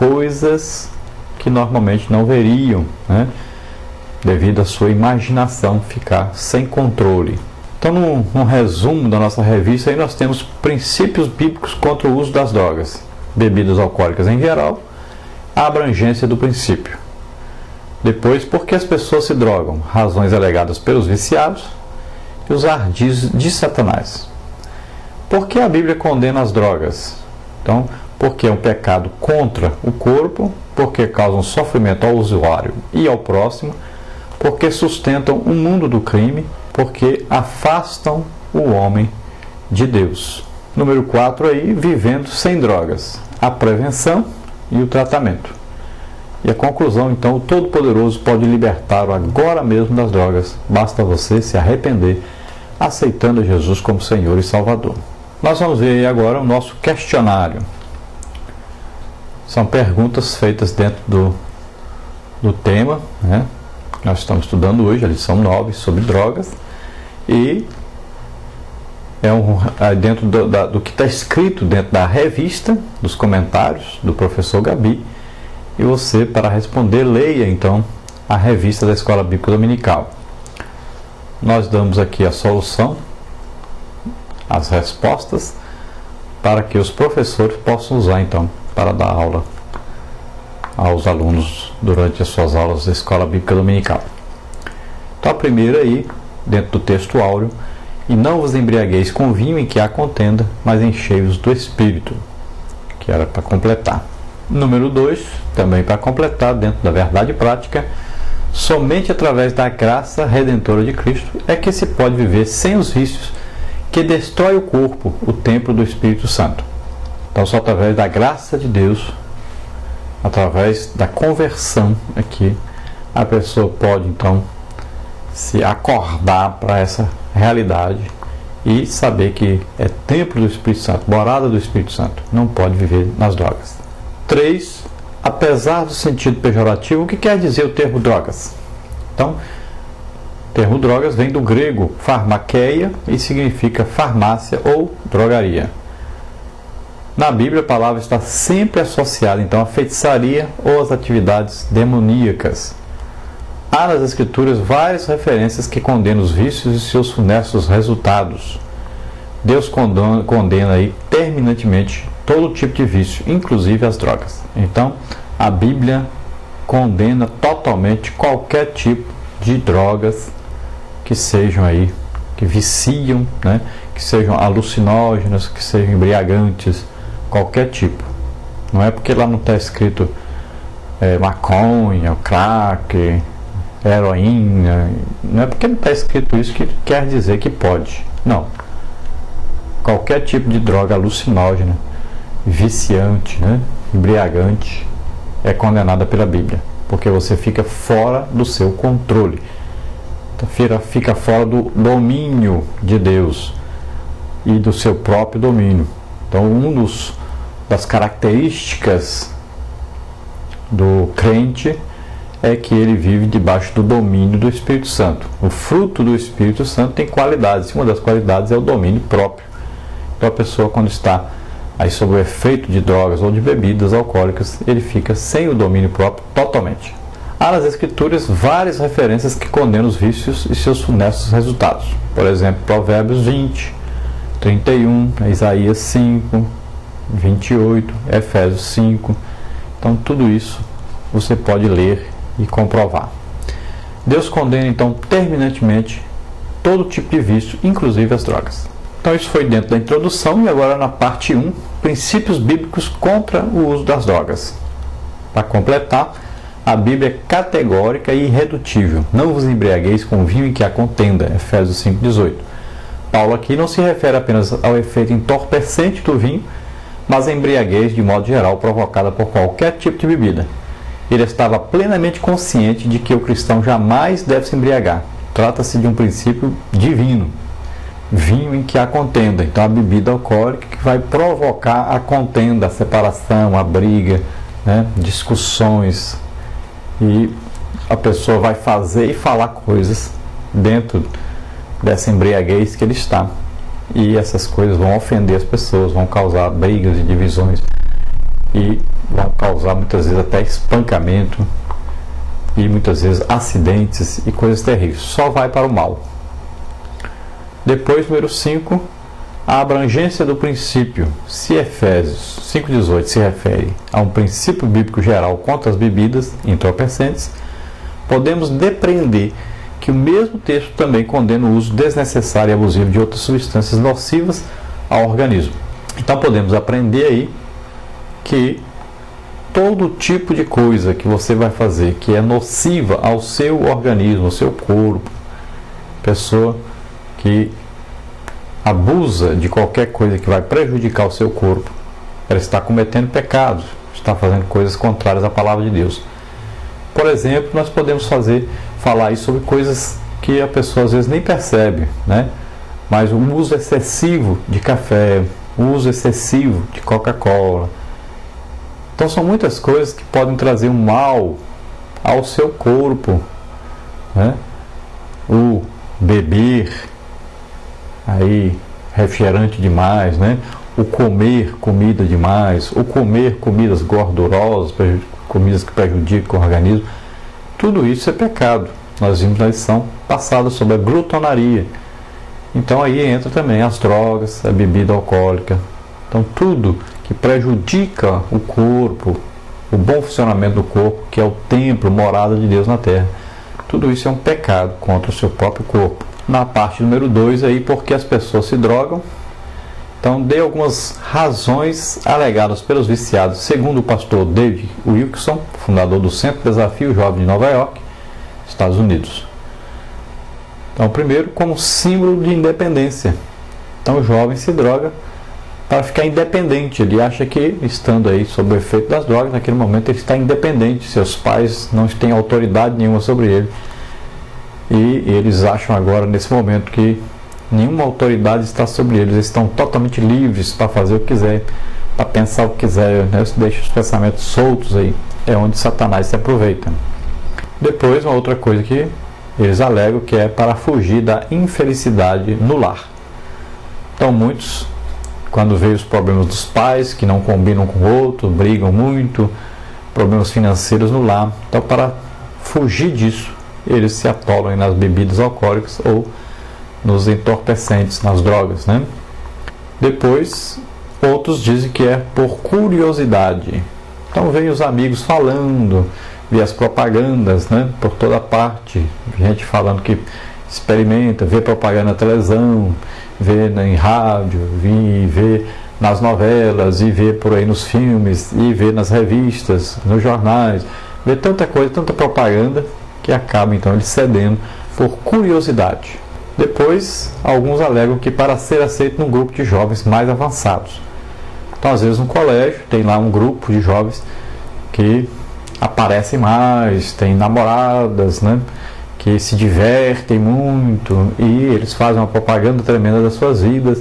coisas que normalmente não veriam, né? Devido à sua imaginação ficar sem controle. Então, no resumo da nossa revista, aí nós temos princípios bíblicos contra o uso das drogas, bebidas alcoólicas em geral, a abrangência do princípio. Depois, por que as pessoas se drogam? Razões alegadas pelos viciados e os ardis de Satanás. Por que a Bíblia condena as drogas? Então, porque é um pecado contra o corpo, porque causam sofrimento ao usuário e ao próximo, porque sustentam o mundo do crime, porque afastam o homem de Deus. Número 4 aí, vivendo sem drogas, a prevenção e o tratamento. E a conclusão, então, o Todo-Poderoso pode libertar agora mesmo das drogas, basta você se arrepender, aceitando Jesus como Senhor e Salvador. Nós vamos ver aí agora o nosso questionário. São perguntas feitas dentro do tema, né? Nós estamos estudando hoje a lição 9 sobre drogas e dentro do que está escrito dentro da revista, dos comentários do professor Gabi. E você, para responder, leia então a revista da Escola Bíblica Dominical. Nós damos aqui a solução, as respostas, para que os professores possam usar então para dar aula aos alunos durante as suas aulas da Escola Bíblica Dominical. Então a primeira aí, dentro do texto áureo: e não vos embriagueis com vinho em que há contenda, mas enchei-vos do Espírito, que era para completar. Número 2, também para completar, dentro da verdade prática: somente através da graça redentora de Cristo é que se pode viver sem os vícios que destrói o corpo, o templo do Espírito Santo. Então só através da graça de Deus, através da conversão aqui, a pessoa pode então se acordar para essa realidade e saber que é templo do Espírito Santo, morada do Espírito Santo, não pode viver nas drogas. 3. Apesar do sentido pejorativo, o que quer dizer o termo drogas? Então, o termo drogas vem do grego farmakeia e significa farmácia ou drogaria. Na Bíblia, a palavra está sempre associada então à feitiçaria ou às atividades demoníacas. Há nas Escrituras várias referências que condenam os vícios e seus funestos resultados. Deus condena aí terminantemente todo tipo de vício, inclusive as drogas. Então, a Bíblia condena totalmente qualquer tipo de drogas que sejam aí, que viciam, né? Que sejam alucinógenas, que sejam embriagantes, qualquer tipo. Não é porque lá não está escrito maconha, crack, heroína, não é porque não está escrito isso que quer dizer que pode. Não. Qualquer tipo de droga alucinógena, viciante, né, embriagante, é condenada pela Bíblia, porque você fica fora do seu controle, fica fora do domínio de Deus e do seu próprio domínio. Então, das características do crente é que ele vive debaixo do domínio do Espírito Santo. O fruto do Espírito Santo tem qualidades, e uma das qualidades é o domínio próprio. Então, a pessoa, quando está aí sob o efeito de drogas ou de bebidas alcoólicas, ele fica sem o domínio próprio totalmente. Há nas Escrituras várias referências que condenam os vícios e seus funestos resultados. Por exemplo, Provérbios 20, 31, Isaías 5, 28, Efésios 5. Então, tudo isso você pode ler e comprovar. Deus condena, então, terminantemente todo tipo de vício, inclusive as drogas. Então, isso foi dentro da introdução, e agora na parte 1, princípios bíblicos contra o uso das drogas. Para completar, a Bíblia é categórica e irredutível. Não vos embriagueis com vinho em que há contenda, Efésios 5,18. Paulo aqui não se refere apenas ao efeito entorpecente do vinho, mas à embriaguez de modo geral provocada por qualquer tipo de bebida. Ele estava plenamente consciente de que o cristão jamais deve se embriagar. Trata-se de um princípio divino. Vinho em que há contenda. Então, a bebida alcoólica que vai provocar a contenda, a separação, a briga, né, discussões. E a pessoa vai fazer e falar coisas dentro dessa embriaguez que ele está. E essas coisas vão ofender as pessoas, vão causar brigas e divisões. e vão causar muitas vezes até espancamento e muitas vezes acidentes e coisas terríveis. Só vai para o mal. Depois, número 5, a abrangência do princípio. Se Efésios 5,18 se refere a um princípio bíblico geral contra as bebidas entorpecentes, podemos depreender que o mesmo texto também condena o uso desnecessário e abusivo de outras substâncias nocivas ao organismo. Então podemos aprender aí que todo tipo de coisa que você vai fazer que é nociva ao seu organismo, ao seu corpo, pessoa que abusa de qualquer coisa que vai prejudicar o seu corpo, ela está cometendo pecados, está fazendo coisas contrárias à palavra de Deus. Por exemplo, nós podemos falar aí sobre coisas que a pessoa às vezes nem percebe, né? Mas o uso excessivo de café, o uso excessivo de Coca-Cola. Então são muitas coisas que podem trazer um mal ao seu corpo, né? O beber aí refrigerante demais, né? O comer comida demais, o comer comidas gordurosas, comidas que prejudicam o organismo, tudo isso é pecado. Nós vimos na lição passada sobre a glutonaria. Então aí entra também as drogas, a bebida alcoólica. Então tudo que prejudica o corpo, o bom funcionamento do corpo, que é o templo, morada de Deus na terra, tudo isso é um pecado contra o seu próprio corpo. Na parte número 2 aí, porque as pessoas se drogam. Então dei algumas razões alegadas pelos viciados, segundo o pastor David Wilkerson, fundador do Centro Desafio Jovem de Nova York, Estados Unidos. Então, primeiro, como símbolo de independência. Então o jovem se droga para ficar independente. Ele acha que, estando aí sob o efeito das drogas, naquele momento ele está independente. Seus pais não têm autoridade nenhuma sobre ele. E eles acham agora, nesse momento, que nenhuma autoridade está sobre eles. Eles estão totalmente livres para fazer o que quiser, para pensar o que quiser, né? Deixa os pensamentos soltos aí. É onde Satanás se aproveita. Depois, uma outra coisa que eles alegam, que é para fugir da infelicidade no lar. Então muitos, quando veem os problemas dos pais, que não combinam com o outro, brigam muito, problemas financeiros no lar, então para fugir disso, eles se atolam nas bebidas alcoólicas ou nos entorpecentes, nas drogas, né? Depois, outros dizem que é por curiosidade. Então vem os amigos falando, vê as propagandas, né, por toda parte, gente falando que experimenta, vê propaganda na televisão, vê em rádio, vê nas novelas, e vê por aí nos filmes, e vê nas revistas, nos jornais, vê tanta coisa, tanta propaganda, que acaba então ele cedendo por curiosidade. Depois, alguns alegam que para ser aceito num grupo de jovens mais avançados. Então, às vezes no colégio tem lá um grupo de jovens que aparecem mais, tem namoradas, né, que se divertem muito, e eles fazem uma propaganda tremenda das suas vidas,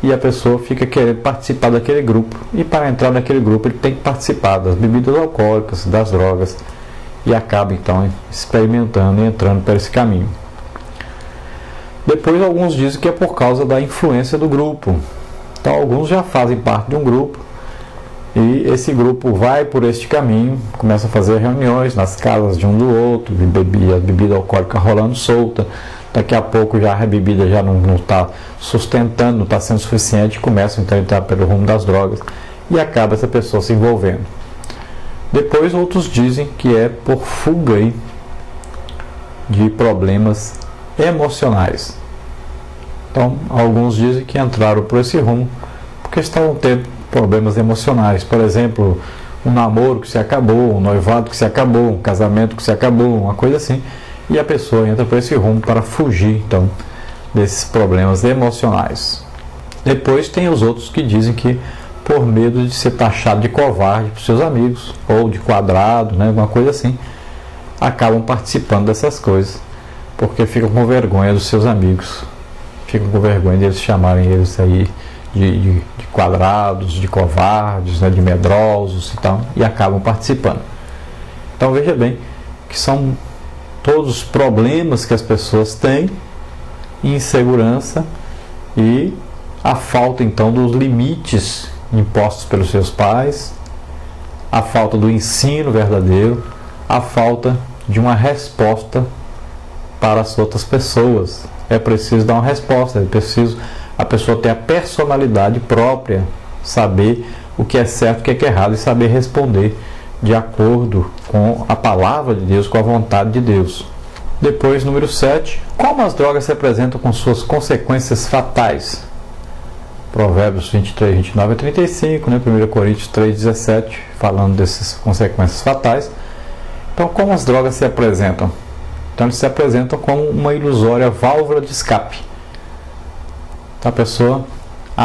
e a pessoa fica querendo participar daquele grupo, e para entrar naquele grupo ele tem que participar das bebidas alcoólicas, das drogas, e acaba então experimentando e entrando por esse caminho. Depois alguns dizem que é por causa da influência do grupo. Então alguns já fazem parte de um grupo, e esse grupo vai por este caminho, começa a fazer reuniões nas casas de um do outro, a bebida alcoólica rolando solta, daqui a pouco já a bebida já não está sustentando, não está sendo suficiente, começa então a entrar pelo rumo das drogas, e acaba essa pessoa se envolvendo. Depois outros dizem que é por fuga aí de problemas emocionais. Então alguns dizem que entraram por esse rumo porque estavam tendo problemas emocionais, por exemplo, um namoro que se acabou, um noivado que se acabou, um casamento que se acabou, uma coisa assim, e a pessoa entra por esse rumo para fugir então desses problemas emocionais. Depois tem os outros que dizem que por medo de ser taxado de covarde por seus amigos, ou de quadrado, né, alguma coisa assim, acabam participando dessas coisas, porque ficam com vergonha dos seus amigos, ficam com vergonha de eles chamarem eles aí de quadrados, de covardes, né, de medrosos e tal, e acabam participando. Então veja bem que são todos os problemas que as pessoas têm, insegurança e a falta então dos limites impostos pelos seus pais a falta do ensino verdadeiro, a falta de uma resposta para as outras pessoas. É preciso dar uma resposta, é preciso a pessoa ter a personalidade própria, saber o que é certo, o que é errado e saber responder de acordo com a palavra de Deus, com a vontade de Deus. Depois, número 7, como as drogas se apresentam com suas consequências fatais? Provérbios 23, 29 a 35, né? 1 Coríntios 3, 17, falando dessas consequências fatais. Então, como as drogas se apresentam? Então, eles se apresentam como uma ilusória válvula de escape. Então, a pessoa